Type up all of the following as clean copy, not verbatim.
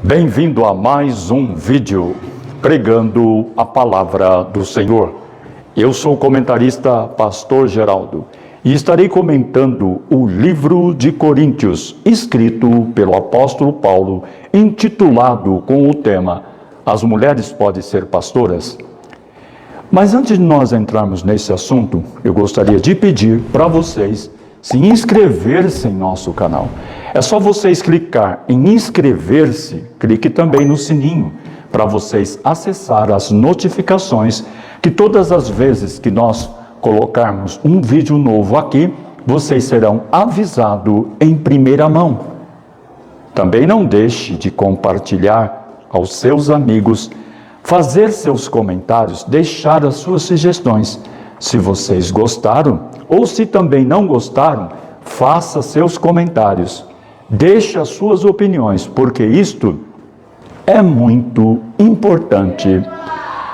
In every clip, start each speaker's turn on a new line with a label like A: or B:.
A: Bem-vindo a mais um vídeo pregando a palavra do Senhor. Eu sou o comentarista Pastor Geraldo e estarei comentando o livro de Coríntios, escrito pelo apóstolo Paulo, intitulado com o tema As mulheres podem ser pastoras? Mas antes de nós entrarmos nesse assunto, eu gostaria de pedir para vocês se inscrever-se em nosso canal. É só vocês clicar em inscrever-se, clique também no sininho, para vocês acessar as notificações, que todas as vezes que nós colocarmos um vídeo novo aqui, vocês serão avisados em primeira mão. Também não deixe de compartilhar aos seus amigos, fazer seus comentários, deixar as suas sugestões. Se vocês gostaram, ou se também não gostaram, faça seus comentários. Deixe as suas opiniões, porque isto é muito importante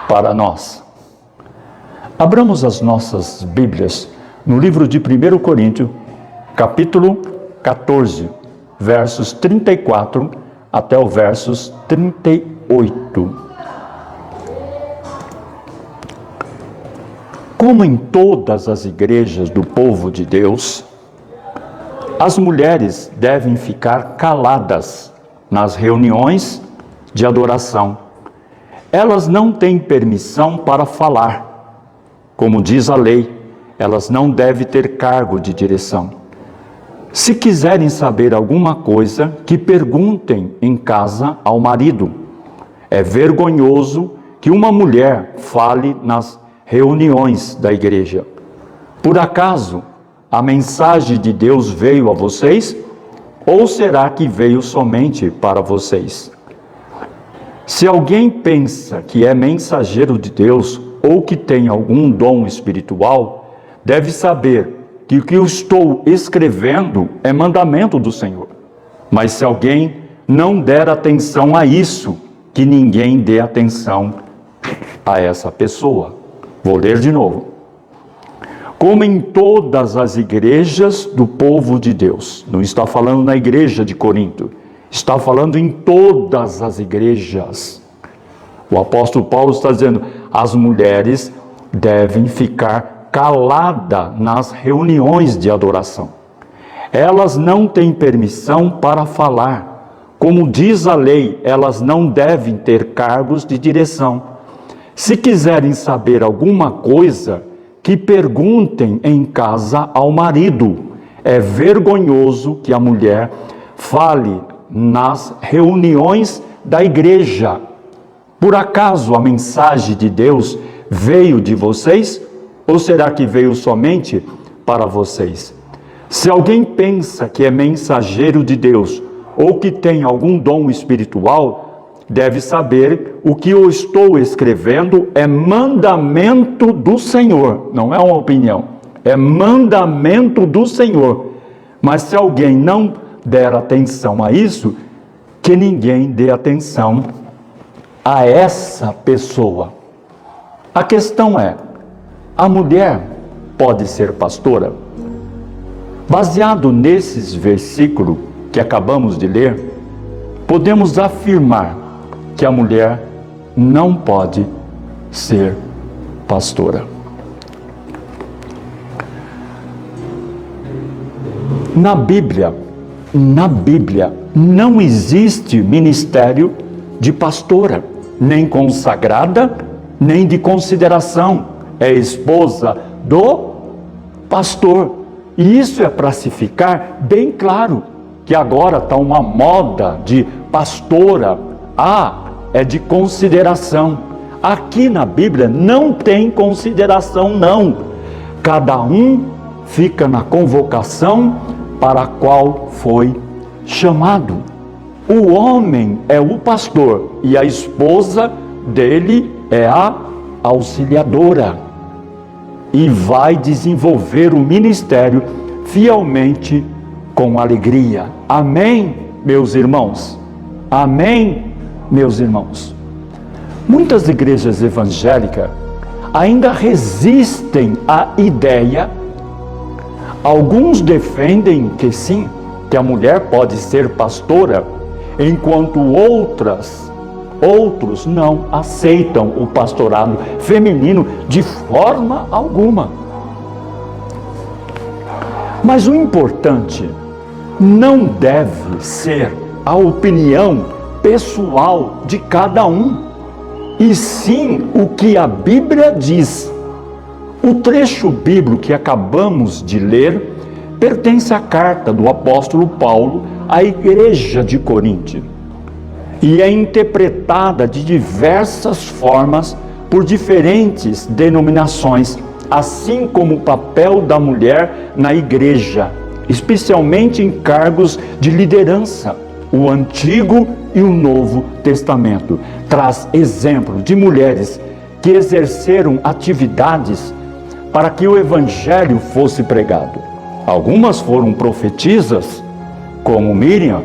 A: para nós. Abramos as nossas Bíblias no livro de 1 Coríntios, capítulo 14, versos 34 até o versos 38. Como em todas as igrejas do povo de Deus, as mulheres devem ficar caladas nas reuniões de adoração. Elas não têm permissão para falar. Como diz a lei, elas não devem ter cargo de direção. Se quiserem saber alguma coisa, que perguntem em casa ao marido. É vergonhoso que uma mulher fale nas reuniões da igreja. Por acaso a mensagem de Deus veio a vocês? Ou será que veio somente para vocês? Se alguém pensa que é mensageiro de Deus ou que tem algum dom espiritual, deve saber que o que eu estou escrevendo é mandamento do Senhor. Mas se alguém não der atenção a isso, que ninguém dê atenção a essa pessoa. Vou ler de novo. Como em todas as igrejas do povo de Deus, não está falando na igreja de Corinto, está falando em todas as igrejas. O apóstolo Paulo está dizendo, as mulheres devem ficar caladas nas reuniões de adoração. Elas não têm permissão para falar. Como diz a lei, elas não devem ter cargos de direção. Se quiserem saber alguma coisa, que perguntem em casa ao marido. É vergonhoso que a mulher fale nas reuniões da igreja. Por acaso a mensagem de Deus veio de vocês? Ou será que veio somente para vocês? Se alguém pensa que é mensageiro de Deus, ou que tem algum dom espiritual, deve saber o que eu estou escrevendo é mandamento do Senhor, não é uma opinião, é mandamento do Senhor. Mas se alguém não der atenção a isso, que ninguém dê atenção a essa pessoa. A questão é, a mulher pode ser pastora? Baseado nesses versículos que acabamos de ler, podemos afirmar que a mulher não pode ser pastora. Na Bíblia não existe ministério de pastora, nem consagrada, nem de consideração. É esposa do pastor. E isso é para se ficar bem claro, que agora está uma moda de pastora. É de consideração. Aqui na Bíblia não tem consideração, não. Cada um fica na convocação para a qual foi chamado. O homem é o pastor e a esposa dele é a auxiliadora. E vai desenvolver o ministério fielmente com alegria. Amém, meus irmãos? Amém, meus irmãos? Muitas igrejas evangélicas ainda resistem à ideia. Alguns defendem que sim, que a mulher pode ser pastora, enquanto outros não aceitam o pastorado feminino de forma alguma. Mas o importante não deve ser a opinião pessoal de cada um, e sim o que a Bíblia diz. O trecho bíblico que acabamos de ler pertence à carta do apóstolo Paulo à igreja de Corinto e é interpretada de diversas formas por diferentes denominações, assim como o papel da mulher na igreja, especialmente em cargos de liderança. O Antigo e o Novo Testamento traz exemplo de mulheres que exerceram atividades para que o Evangelho fosse pregado. Algumas foram profetisas, como Miriam,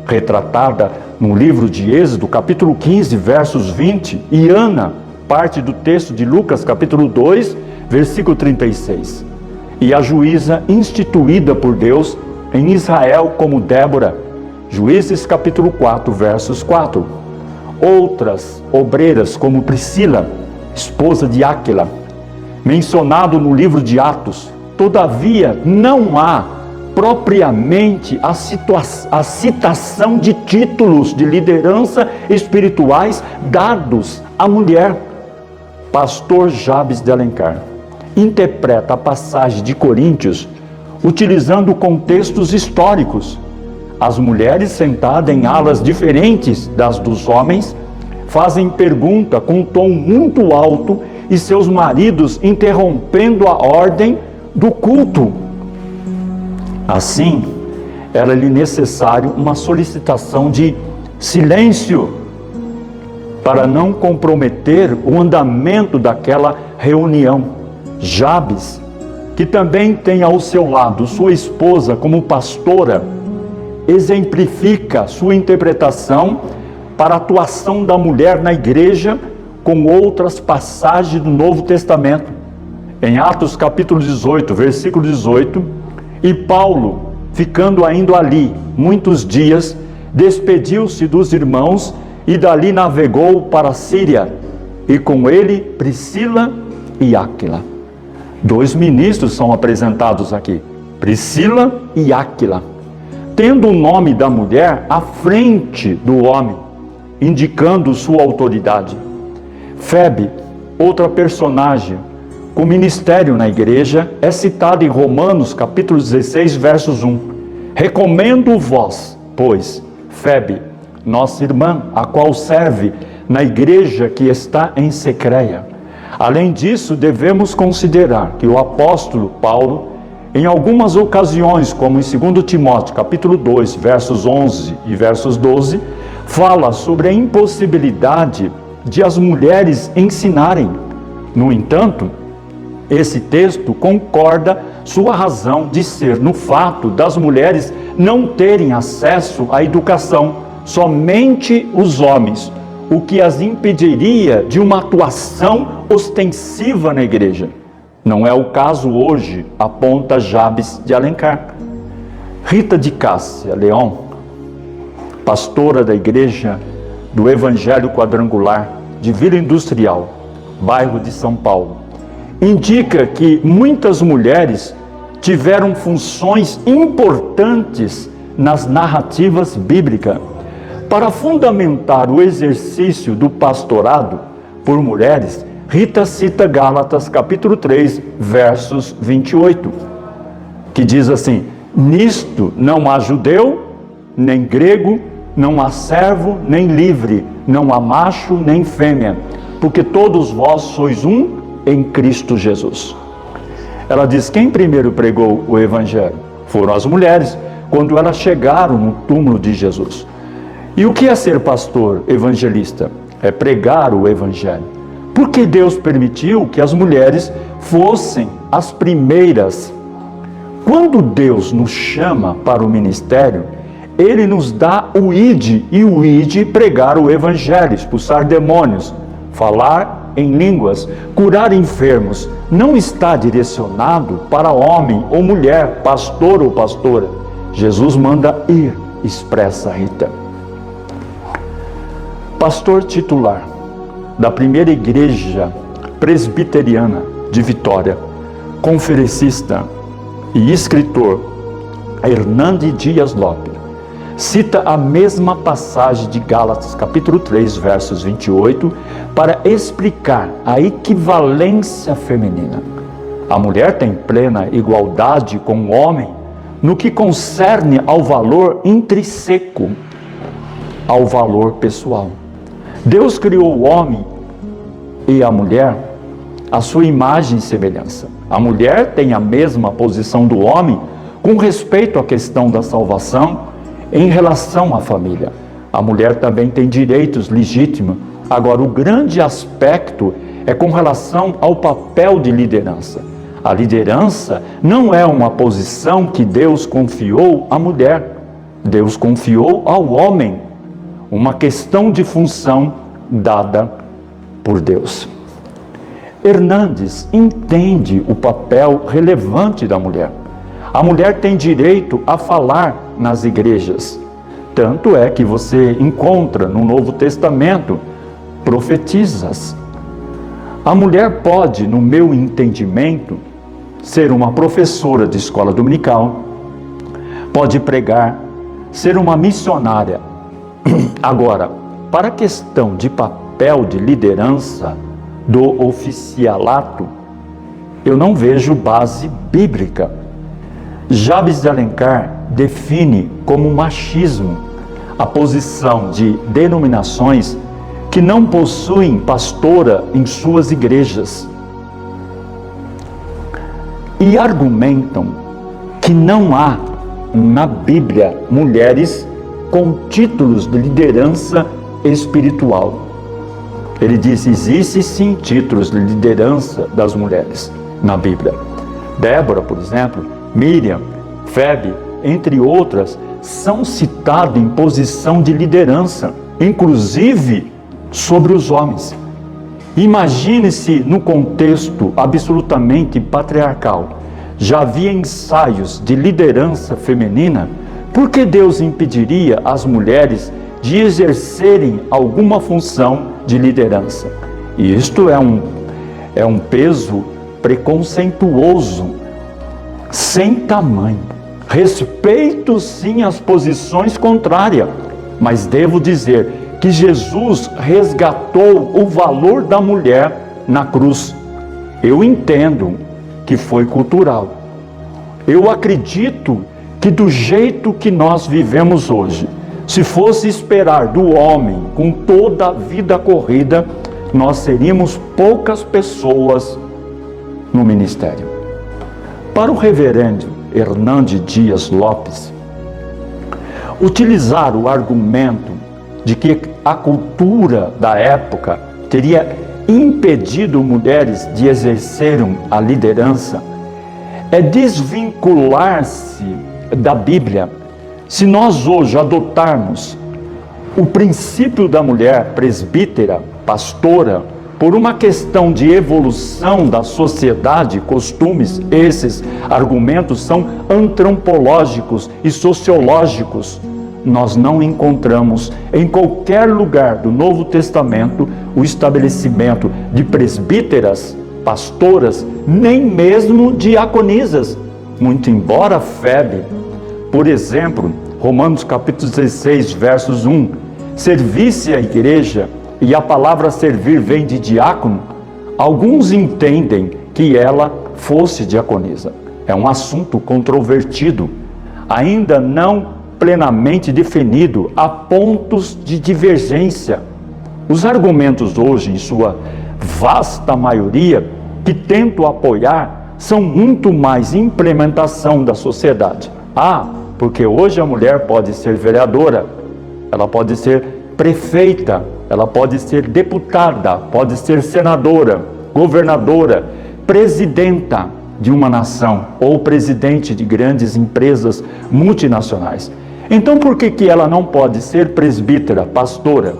A: retratada no livro de Êxodo, capítulo 15, versos 20, e Ana, parte do texto de Lucas, capítulo 2, versículo 36. E a juíza instituída por Deus em Israel como Débora, Juízes capítulo 4, versos 4. Outras obreiras como Priscila, esposa de Áquila, mencionado no livro de Atos. Todavia, não há propriamente a citação de títulos de liderança espirituais dados à mulher. Pastor Jabes de Alencar interpreta a passagem de Coríntios utilizando contextos históricos. As mulheres sentadas em alas diferentes das dos homens fazem pergunta com um tom muito alto e seus maridos interrompendo a ordem do culto. Assim, era-lhe necessário uma solicitação de silêncio para não comprometer o andamento daquela reunião. Jabes, que também tem ao seu lado sua esposa como pastora, exemplifica sua interpretação para a atuação da mulher na igreja com outras passagens do Novo Testamento. Em Atos capítulo 18, versículo 18, e Paulo, ficando ainda ali muitos dias, despediu-se dos irmãos e dali navegou para a Síria, e com ele Priscila e Áquila. 2 ministros são apresentados aqui, Priscila e Áquila, tendo o nome da mulher à frente do homem, indicando sua autoridade. Febe, outra personagem com ministério na igreja, é citada em Romanos capítulo 16, versos 1. Recomendo-vos, pois, Febe, nossa irmã, a qual serve na igreja que está em Secreia. Além disso, devemos considerar que o apóstolo Paulo, em algumas ocasiões, como em 2 Timóteo, capítulo 2, versos 11 e versos 12, fala sobre a impossibilidade de as mulheres ensinarem. No entanto, esse texto concorda sua razão de ser no fato das mulheres não terem acesso à educação, somente os homens, o que as impediria de uma atuação ostensiva na igreja. Não é o caso hoje, aponta Jabes de Alencar. Rita de Cássia Leon, pastora da igreja do Evangelho Quadrangular de Vila Industrial, bairro de São Paulo, indica que muitas mulheres tiveram funções importantes nas narrativas bíblicas. Para fundamentar o exercício do pastorado por mulheres, Rita cita Gálatas capítulo 3, versos 28, que diz assim: nisto não há judeu, nem grego, não há servo, nem livre, não há macho, nem fêmea, porque todos vós sois um em Cristo Jesus. Ela diz: quem primeiro pregou o Evangelho? Foram as mulheres, quando elas chegaram no túmulo de Jesus. E o que é ser pastor evangelista? É pregar o Evangelho. Por que Deus permitiu que as mulheres fossem as primeiras? Quando Deus nos chama para o ministério, Ele nos dá o ide, e o ide pregar o Evangelho, expulsar demônios, falar em línguas, curar enfermos. Não está direcionado para homem ou mulher, pastor ou pastora. Jesus manda ir, expressa Rita. pastor titular da primeira igreja presbiteriana de Vitória, conferencista e escritor Hernande Dias Lopes, cita a mesma passagem de Gálatas capítulo 3, versos 28, para explicar a equivalência feminina. A mulher tem plena igualdade com o homem no que concerne ao valor intrínseco, ao valor pessoal. Deus criou o homem e a mulher à sua imagem e semelhança. A mulher tem a mesma posição do homem com respeito à questão da salvação em relação à família. A mulher também tem direitos legítimos. Agora, o grande aspecto é com relação ao papel de liderança. A liderança não é uma posição que Deus confiou à mulher. Deus confiou ao homem uma questão de função dada por Deus. Hernandes entende o papel relevante da mulher. A mulher tem direito a falar nas igrejas. Tanto é que você encontra no Novo Testamento profetisas. A mulher pode, no meu entendimento, ser uma professora de escola dominical, pode pregar, ser uma missionária. Agora, para a questão de papel de liderança do oficialato, eu não vejo base bíblica. Jabes de Alencar define como machismo a posição de denominações que não possuem pastora em suas igrejas e argumentam que não há na Bíblia mulheres com títulos de liderança espiritual. Ele diz: existe sim títulos de liderança das mulheres na Bíblia. Débora, por exemplo, Miriam, Febe, entre outras, são citadas em posição de liderança, inclusive sobre os homens. Imagine-se no contexto absolutamente patriarcal. Já havia ensaios de liderança feminina. Por que Deus impediria as mulheres de exercerem alguma função de liderança? E isto é um peso preconceituoso, sem tamanho. Respeito sim as posições contrárias, mas devo dizer que Jesus resgatou o valor da mulher na cruz. Eu entendo que foi cultural. Eu acredito que do jeito que nós vivemos hoje, se fosse esperar do homem com toda a vida corrida, nós seríamos poucas pessoas no ministério. Para o reverendo Hernande Dias Lopes, utilizar o argumento de que a cultura da época teria impedido mulheres de exercerem a liderança é desvincular-se da Bíblia. Se nós hoje adotarmos o princípio da mulher presbítera, pastora, por uma questão de evolução da sociedade, costumes, esses argumentos são antropológicos e sociológicos. Nós não encontramos em qualquer lugar do Novo Testamento o estabelecimento de presbíteras, pastoras, nem mesmo diaconisas. Muito embora Febe, por exemplo, Romanos capítulo 16, versos 1, servisse a igreja, e a palavra servir vem de diácono, alguns entendem que ela fosse diaconisa. É um assunto controvertido, ainda não plenamente definido, há pontos de divergência. Os argumentos hoje, em sua vasta maioria, que tento apoiar, são muito mais implementação da sociedade. Porque hoje a mulher pode ser vereadora, ela pode ser prefeita, ela pode ser deputada, pode ser senadora, governadora, presidenta de uma nação ou presidente de grandes empresas multinacionais. Então por que ela não pode ser presbítera, pastora?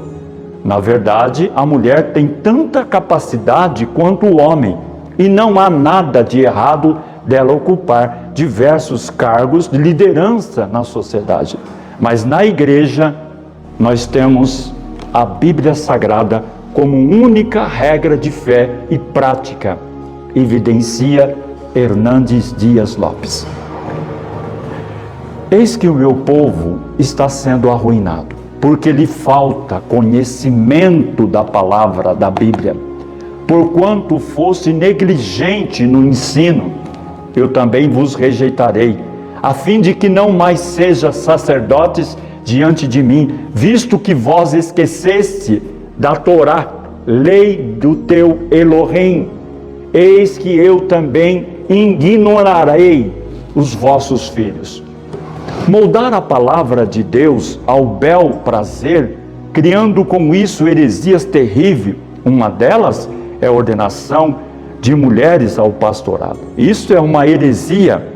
A: Na verdade, a mulher tem tanta capacidade quanto o homem e não há nada de errado dela ocupar diversos cargos de liderança na sociedade. Mas na igreja nós temos a Bíblia Sagrada como única regra de fé e prática, evidencia Hernandes Dias Lopes. Eis que o meu povo está sendo arruinado, porque lhe falta conhecimento da palavra da Bíblia. Porquanto fosse negligente no ensino, eu também vos rejeitarei, a fim de que não mais sejam sacerdotes diante de mim, visto que vós esqueceste da Torá, lei do teu Elohim. Eis que eu também ignorarei os vossos filhos. Moldar a palavra de Deus ao bel prazer, criando com isso heresias terríveis. Uma delas é a ordenação de mulheres ao pastorado. Isso é uma heresia,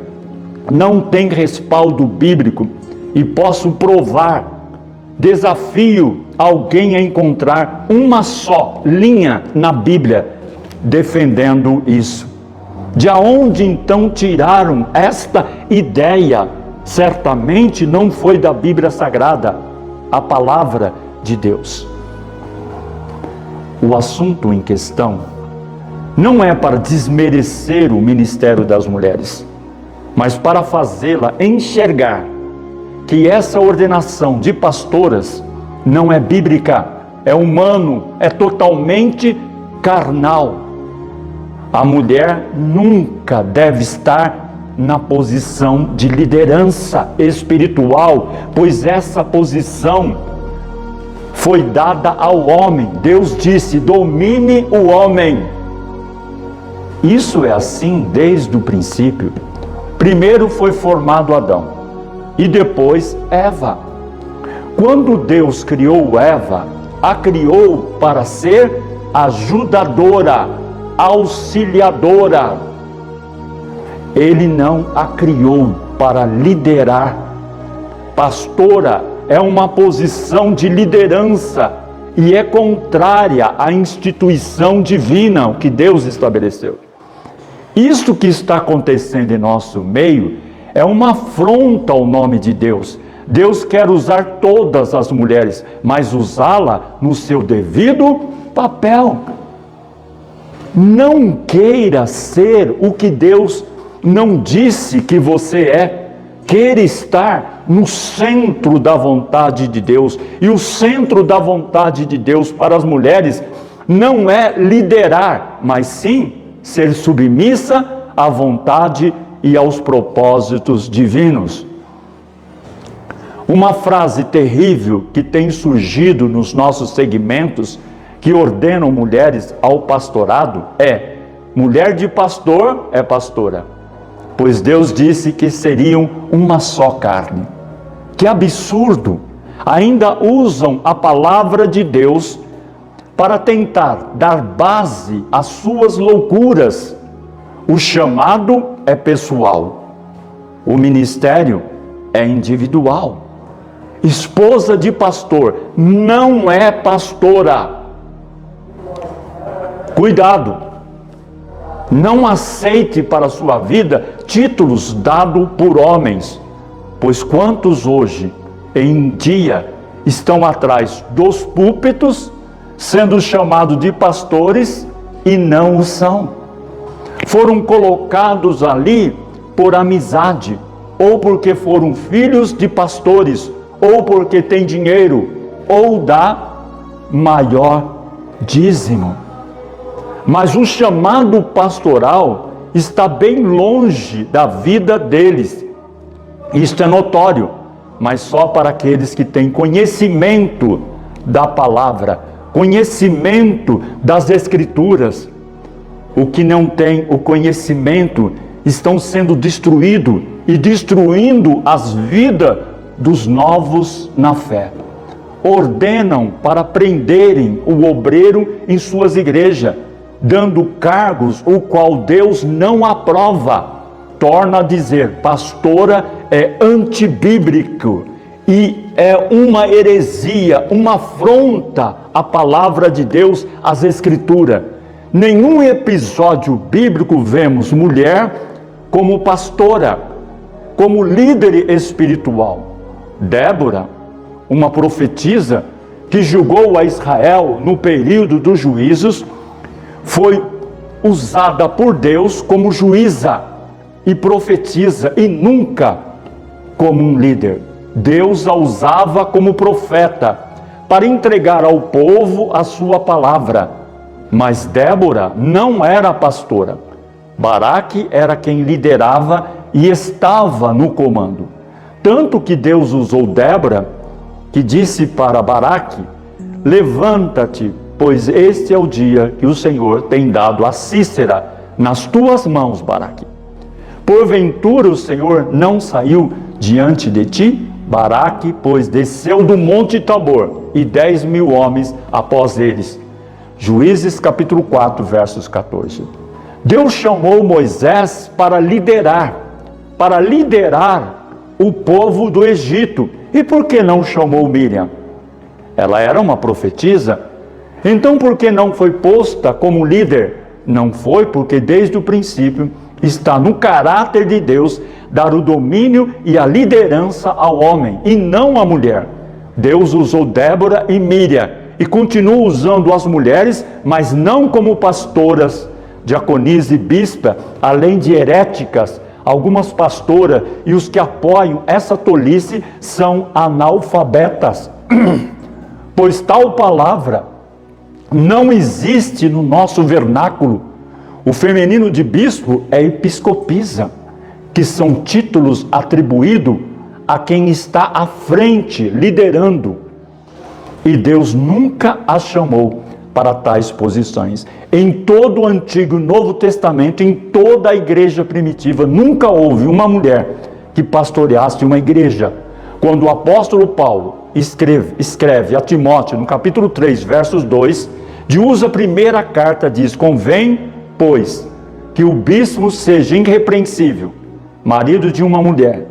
A: não tem respaldo bíblico, e posso provar, desafio alguém a encontrar uma só linha na Bíblia defendendo isso. De onde então tiraram esta ideia? Certamente não foi da Bíblia Sagrada, a palavra de Deus. O assunto em questão não é para desmerecer o ministério das mulheres, mas para fazê-la enxergar que essa ordenação de pastoras não é bíblica, é humano, é totalmente carnal. A mulher nunca deve estar na posição de liderança espiritual, pois essa posição foi dada ao homem. Deus disse: domine o homem. Isso é assim desde o princípio. Primeiro foi formado Adão e depois Eva. Quando Deus criou Eva, a criou para ser ajudadora, auxiliadora. Ele não a criou para liderar. Pastora é uma posição de liderança e é contrária à instituição divina, o que Deus estabeleceu. Isto que está acontecendo em nosso meio é uma afronta ao nome de Deus. Deus quer usar todas as mulheres, mas usá-la no seu devido papel. Não queira ser o que Deus não disse que você é. Queira estar no centro da vontade de Deus. E o centro da vontade de Deus para as mulheres não é liderar, mas sim ser submissa à vontade e aos propósitos divinos. Uma frase terrível que tem surgido nos nossos segmentos que ordenam mulheres ao pastorado é: mulher de pastor é pastora, pois Deus disse que seriam uma só carne. Que absurdo! Ainda usam a palavra de Deus para tentar dar base às suas loucuras. O chamado é pessoal, o ministério é individual. Esposa de pastor não é pastora. Cuidado! Não aceite para a sua vida títulos dados por homens, pois quantos hoje em dia estão atrás dos púlpitos, sendo chamados de pastores e não o são. Foram colocados ali por amizade, ou porque foram filhos de pastores, ou porque têm dinheiro, ou dá maior dízimo. Mas o chamado pastoral está bem longe da vida deles. Isto é notório, mas só para aqueles que têm conhecimento da palavra, conhecimento das Escrituras. O que não tem o conhecimento estão sendo destruídos e destruindo as vidas dos novos na fé. Ordenam para prenderem o obreiro em suas igrejas, dando cargos o qual Deus não aprova. Torna a dizer, pastora é antibíblico e é uma heresia, uma afronta à palavra de Deus, às Escrituras. Nenhum episódio bíblico vemos mulher como pastora, como líder espiritual. Débora, uma profetisa, que julgou a Israel no período dos juízos, foi usada por Deus como juíza e profetiza, e nunca como um líder. Deus a usava como profeta para entregar ao povo a sua palavra. Mas Débora não era pastora. Baraque era quem liderava e estava no comando. Tanto que Deus usou Débora, que disse para Baraque: levanta-te, pois este é o dia que o Senhor tem dado a Sísera nas tuas mãos, Baraque. Porventura o Senhor não saiu diante de ti? Baraque, pois, desceu do monte Tabor, e 10.000 homens após eles. Juízes capítulo 4, versos 14. Deus chamou Moisés para liderar o povo do Egito. E por que não chamou Miriam? Ela era uma profetisa. Então por que não foi posta como líder? Não foi porque desde o princípio está no caráter de Deus dar o domínio e a liderança ao homem e não à mulher. Deus usou Débora e Miriam e continua usando as mulheres, mas não como pastoras, diaconisa e bispa, além de heréticas. Algumas pastoras e os que apoiam essa tolice são analfabetas, pois tal palavra não existe no nosso vernáculo. O feminino de bispo é episcopisa, que são títulos atribuídos a quem está à frente, liderando. E Deus nunca a chamou para tais posições. Em todo o Antigo e Novo Testamento, em toda a igreja primitiva, nunca houve uma mulher que pastoreasse uma igreja. Quando o apóstolo Paulo escreve a Timóteo, no capítulo 3, versos 2, de usa primeira carta, diz: convém, pois, que o bispo seja irrepreensível, marido de uma mulher,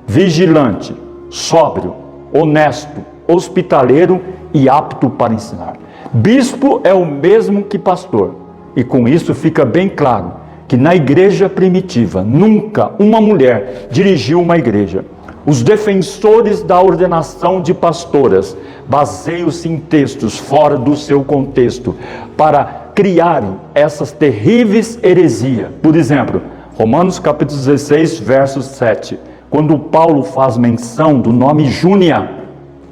A: vigilante, sóbrio, honesto, hospitaleiro e apto para ensinar. Bispo é o mesmo que pastor, e com isso fica bem claro que na igreja primitiva nunca uma mulher dirigiu uma igreja. Os defensores da ordenação de pastoras baseiam-se em textos fora do seu contexto para criarem essas terríveis heresias. Por exemplo, Romanos capítulo 16, verso 7, quando Paulo faz menção do nome Júnia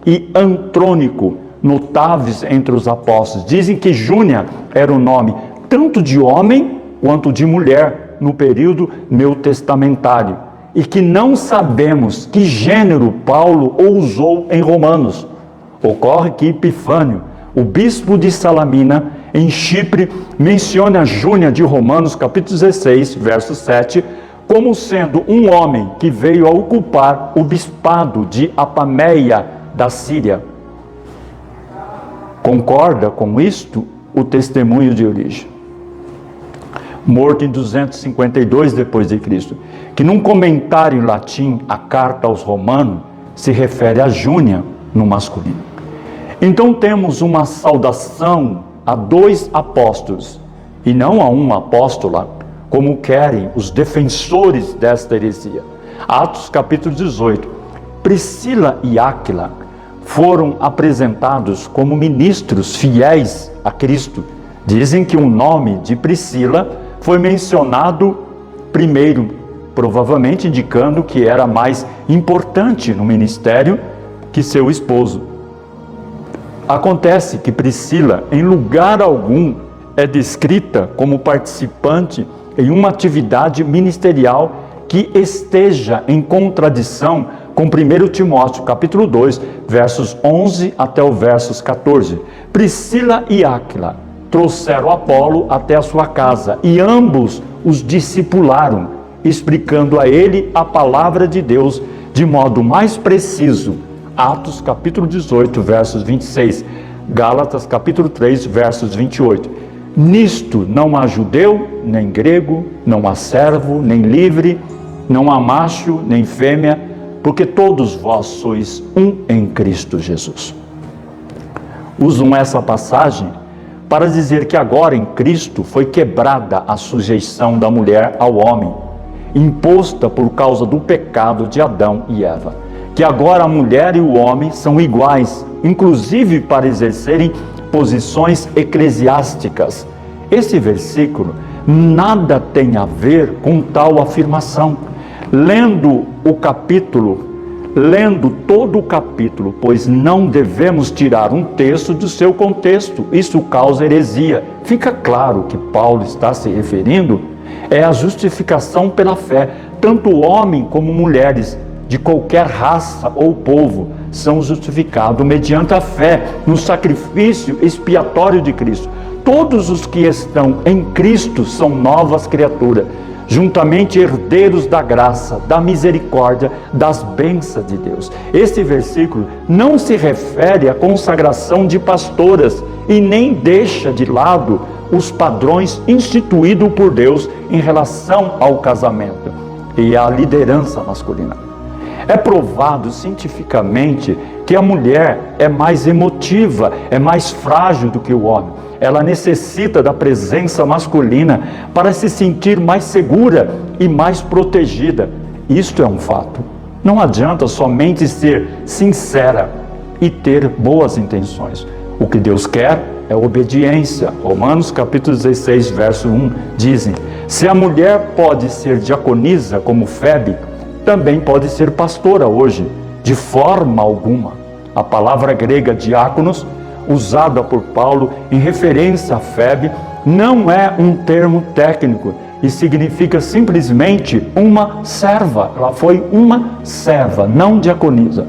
A: e Antrônico, notáveis entre os apóstolos. Dizem que Júnia era o nome tanto de homem quanto de mulher no período neotestamentário, e que não sabemos que gênero Paulo usou em Romanos. Ocorre que Epifânio, o bispo de Salamina, em Chipre, menciona Júnia de Romanos capítulo 16, verso 7, como sendo um homem que veio a ocupar o bispado de Apameia da Síria. Concorda com isto o testemunho de origem? Morto em 252 depois de Cristo, que num comentário em latim a carta aos Romanos se refere a Júnia no masculino. Então temos uma saudação a dois apóstolos e não a uma apóstola, como querem os defensores desta heresia. Atos capítulo 18. Priscila e Áquila foram apresentados como ministros fiéis a Cristo. Dizem que o nome de Priscila foi mencionado primeiro, provavelmente indicando que era mais importante no ministério que seu esposo. Acontece que Priscila, em lugar algum, é descrita como participante em uma atividade ministerial que esteja em contradição com 1 Timóteo capítulo 2, versos 11 até o versos 14. Priscila e Áquila trouxeram Apolo até a sua casa e ambos os discipularam, explicando a ele a palavra de Deus de modo mais preciso. Atos capítulo 18, versos 26, Gálatas capítulo 3, versos 28. Nisto não há judeu, nem grego, não há servo, nem livre, não há macho, nem fêmea, porque todos vós sois um em Cristo Jesus. Usam essa passagem para dizer que agora em Cristo foi quebrada a sujeição da mulher ao homem, imposta por causa do pecado de Adão e Eva, que agora a mulher e o homem são iguais, inclusive para exercerem posições eclesiásticas. Esse versículo nada tem a ver com tal afirmação. Lendo todo o capítulo, pois não devemos tirar um texto do seu contexto, isso causa heresia. Fica claro que Paulo está se referindo à justificação pela fé. Tanto homem como mulheres, de qualquer raça ou povo, são justificados mediante a fé no sacrifício expiatório de Cristo. Todos os que estão em Cristo são novas criaturas, juntamente herdeiros da graça, da misericórdia, das bênçãos de Deus. Este versículo não se refere à consagração de pastoras e nem deixa de lado os padrões instituídos por Deus em relação ao casamento e à liderança masculina. É provado cientificamente que a mulher é mais emotiva, é mais frágil do que o homem. Ela necessita da presença masculina para se sentir mais segura e mais protegida. Isto é um fato. Não adianta somente ser sincera e ter boas intenções. O que Deus quer é obediência. Romanos capítulo 16, verso 1, dizem: se a mulher pode ser diaconisa como Febe, também pode ser pastora hoje. De forma alguma. A palavra grega diáconos, usada por Paulo em referência a Febe, não é um termo técnico e significa simplesmente uma serva. Ela foi uma serva, não diaconisa.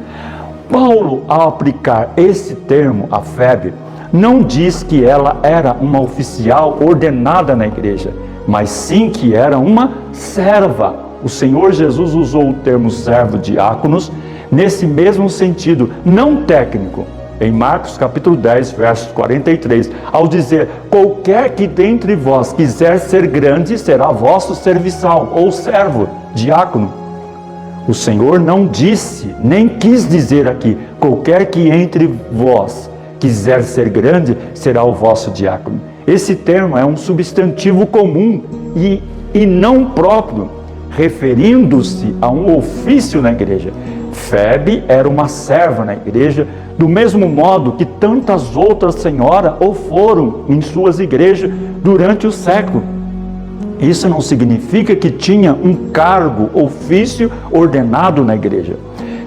A: Paulo, ao aplicar esse termo a Febe, não diz que ela era uma oficial ordenada na igreja, mas sim que era uma serva. O Senhor Jesus usou o termo servo diáconos nesse mesmo sentido, não técnico, em Marcos capítulo 10, verso 43, ao dizer: qualquer que dentre vós quiser ser grande, será vosso serviçal, ou servo, diácono. O Senhor não disse, nem quis dizer aqui: qualquer que entre vós quiser ser grande, será o vosso diácono. Esse termo é um substantivo comum e não próprio, referindo-se a um ofício na igreja. Febe era uma serva na igreja, do mesmo modo que tantas outras senhoras o foram em suas igrejas durante o século. Isso não significa que tinha um cargo, ofício ordenado na igreja.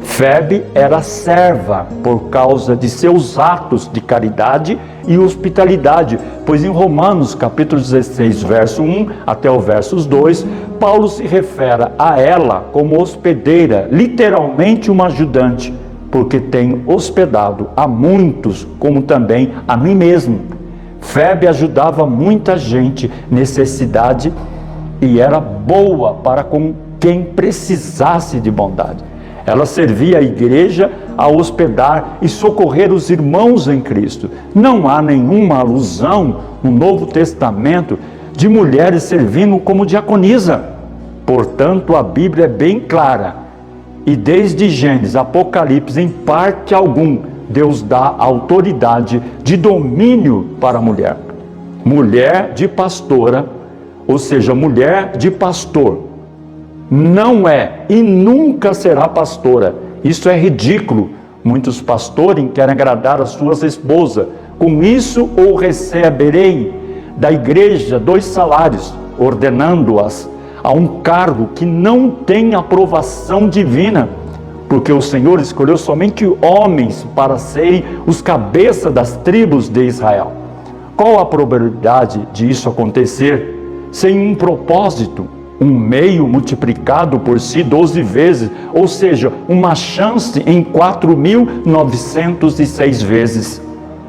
A: Febe era serva por causa de seus atos de caridade e hospitalidade, pois em Romanos capítulo 16, verso 1 até o versos 2, Paulo se refere a ela como hospedeira, literalmente uma ajudante, porque tem hospedado a muitos, como também a mim mesmo. Febe ajudava muita gente em necessidade e era boa para com quem precisasse de bondade. Ela servia a igreja a hospedar e socorrer os irmãos em Cristo. Não há nenhuma alusão no Novo Testamento de mulheres servindo como diaconisa. Portanto, a Bíblia é bem clara. E desde Gênesis, Apocalipse, em parte algum, Deus dá autoridade de domínio para a mulher. Mulher de pastora, ou seja, mulher de pastor, não é e nunca será pastora. Isso é ridículo. Muitos pastores querem agradar as suas esposas. Com isso, ou receberei da igreja 2 salários, ordenando-as a um cargo que não tem aprovação divina, porque o Senhor escolheu somente homens para serem os cabeças das tribos de Israel. Qual a probabilidade de isso acontecer sem um propósito? Um meio multiplicado por si 12 vezes, ou seja, uma chance em 4.906 vezes.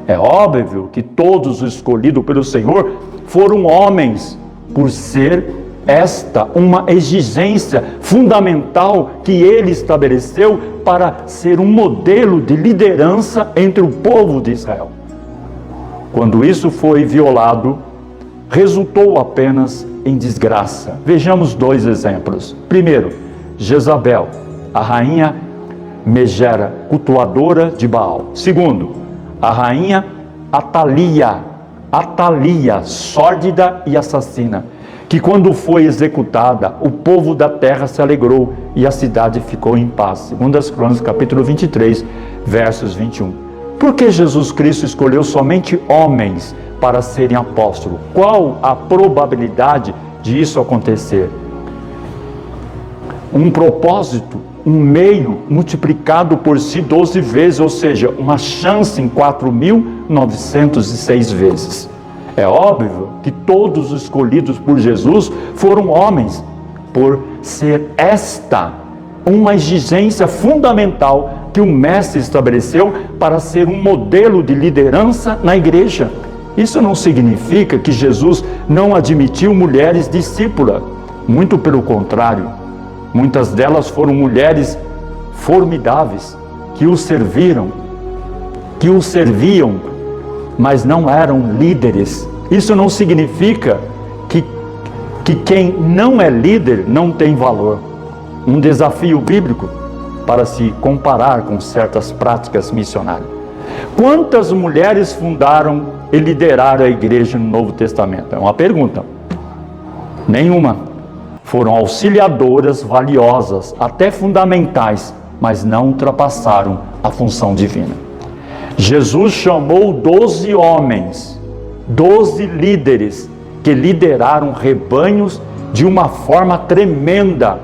A: É óbvio que todos os escolhidos pelo Senhor foram homens, por ser esta uma exigência fundamental que ele estabeleceu para ser um modelo de liderança entre o povo de Israel. Quando isso foi violado, resultou apenas em desgraça. Vejamos 2 exemplos. Primeiro, Jezabel, a rainha megera, cultuadora de Baal. Segundo, a rainha Atalia, sórdida e assassina, que quando foi executada, o povo da terra se alegrou e a cidade ficou em paz. Segundo as Crônicas, capítulo 23, versos 21. Por que Jesus Cristo escolheu somente homens para serem apóstolos? Qual a probabilidade de isso acontecer? Um propósito, um meio multiplicado por si 12 vezes, ou seja, uma chance em 4.906 vezes. É óbvio que todos os escolhidos por Jesus foram homens, por ser esta uma exigência fundamental que o Mestre estabeleceu para ser um modelo de liderança na igreja. Isso não significa que Jesus não admitiu mulheres discípulas, muito pelo contrário. Muitas delas foram mulheres formidáveis, que o serviram, que o serviam, mas não eram líderes. Isso não significa que quem não é líder não tem valor. Um desafio bíblico para se comparar com certas práticas missionárias. Quantas mulheres fundaram e lideraram a igreja no Novo Testamento? É uma pergunta. Nenhuma. Foram auxiliadoras valiosas, até fundamentais, mas não ultrapassaram a função divina. Jesus chamou 12 homens, 12 líderes, que lideraram rebanhos de uma forma tremenda,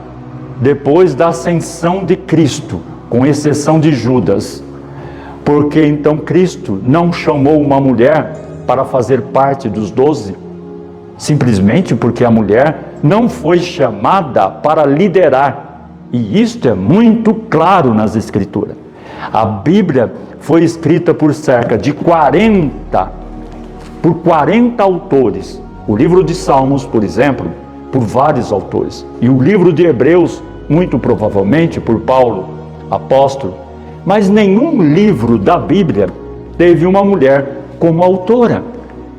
A: depois da ascensão de Cristo, com exceção de Judas. Porque então Cristo não chamou uma mulher para fazer parte dos 12, simplesmente porque a mulher não foi chamada para liderar. E isto é muito claro nas Escrituras. A Bíblia foi escrita por cerca de 40 autores. O livro de Salmos, por exemplo, por vários autores. E o livro de Hebreus, muito provavelmente por Paulo, apóstolo. Mas nenhum livro da Bíblia teve uma mulher como autora.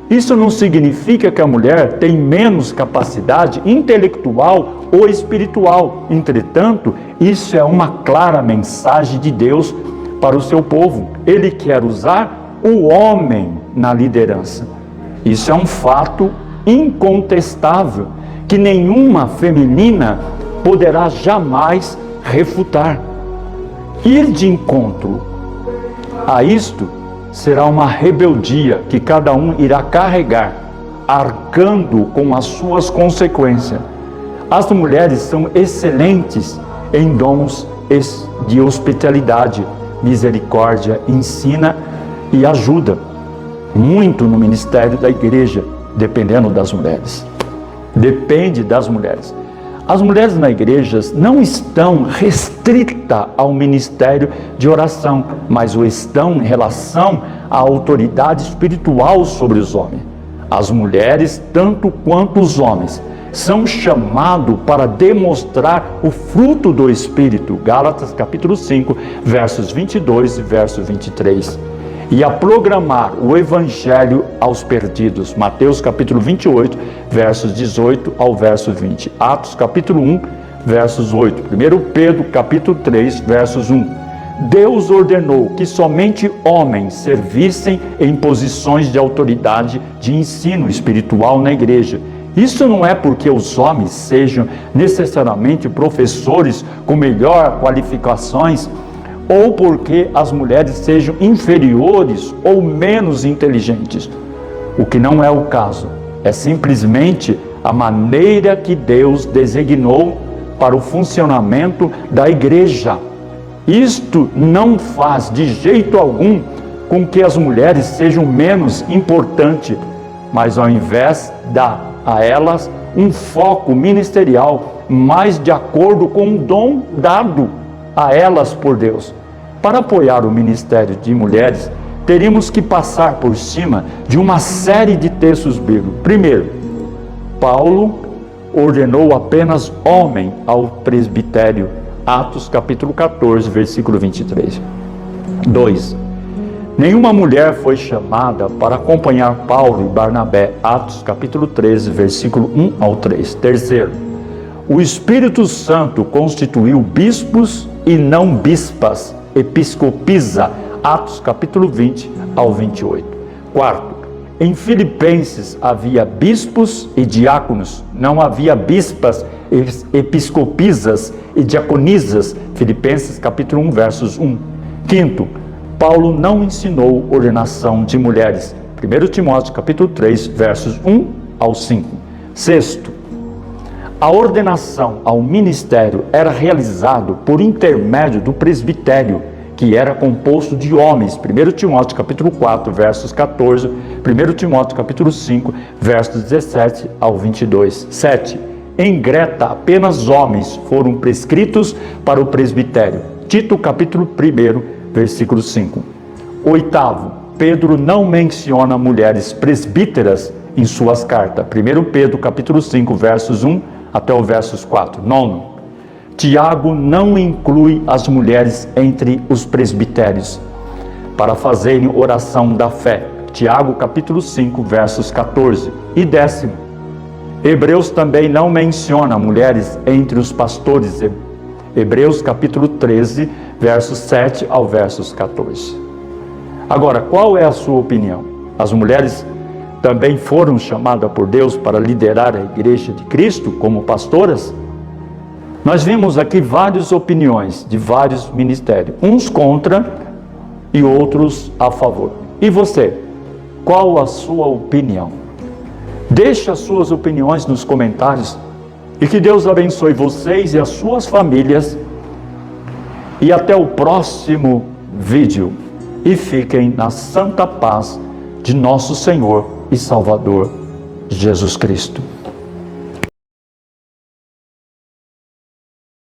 A: Isso não significa que a mulher tem menos capacidade intelectual ou espiritual. Entretanto, isso é uma clara mensagem de Deus para o seu povo. Ele quer usar o homem na liderança. Isso é um fato incontestável, que nenhuma feminina poderá jamais refutar. Ir de encontro a isto será uma rebeldia que cada um irá carregar, arcando com as suas consequências. As mulheres são excelentes em dons de hospitalidade, misericórdia, ensina e ajuda muito no ministério da igreja, dependendo das mulheres. Depende das mulheres. As mulheres na igreja não estão restritas ao ministério de oração, mas o estão em relação à autoridade espiritual sobre os homens. As mulheres, tanto quanto os homens, são chamados para demonstrar o fruto do Espírito. Gálatas capítulo 5, versos 22 e verso 23. E a proclamar o Evangelho aos perdidos. Mateus capítulo 28, versos 18 ao verso 20. Atos capítulo 1, versos 8. 1 Pedro capítulo 3, versos 1. Deus ordenou que somente homens servissem em posições de autoridade de ensino espiritual na igreja. Isso não é porque os homens sejam necessariamente professores com melhores qualificações, ou porque as mulheres sejam inferiores ou menos inteligentes. O que não é o caso. É simplesmente a maneira que Deus designou para o funcionamento da igreja. Isto não faz de jeito algum com que as mulheres sejam menos importantes, mas ao invés dar a elas um foco ministerial mais de acordo com o dom dado a elas por Deus. Para apoiar o ministério de mulheres, teríamos que passar por cima de uma série de textos bíblicos. Primeiro, Paulo ordenou apenas homem ao presbitério. Atos capítulo 14, versículo 23. 2. Nenhuma mulher foi chamada para acompanhar Paulo e Barnabé. Atos capítulo 13, versículo 1 ao 3. Terceiro, o Espírito Santo constituiu bispos e não bispas, episcopisa. Atos capítulo 20 ao 28. Quarto, Em Filipenses havia bispos e diáconos, não havia bispas, episcopisas e diaconisas. Filipenses capítulo 1, versos 1. Quinto, Paulo não ensinou ordenação de mulheres. 1 Timóteo capítulo 3, versos 1 ao 5. Sexto, a ordenação ao ministério era realizado por intermédio do presbitério, que era composto de homens. 1 Timóteo capítulo 4, versos 14, 1 Timóteo capítulo 5, versos 17 ao 22. 7. Em Creta, apenas homens foram prescritos para o presbitério. Tito capítulo 1, versículo 5. Oitavo, Pedro não menciona mulheres presbíteras em suas cartas. 1 Pedro capítulo 5, versos 1 até o versos 4. Nono, Tiago não inclui as mulheres entre os presbitérios para fazerem oração da fé. Tiago capítulo 5, versos 14. E décimo, Hebreus também não menciona mulheres entre os pastores. Hebreus capítulo 13, versos 7 ao versos 14. Agora, qual é a sua opinião? As mulheres também foram chamadas por Deus para liderar a igreja de Cristo como pastoras? Nós vimos aqui várias opiniões de vários ministérios, uns contra e outros a favor. E você? Qual a sua opinião? Deixe as suas opiniões nos comentários e que Deus abençoe vocês e as suas famílias. E até o próximo vídeo. E fiquem na santa paz de nosso Senhor e Salvador Jesus Cristo.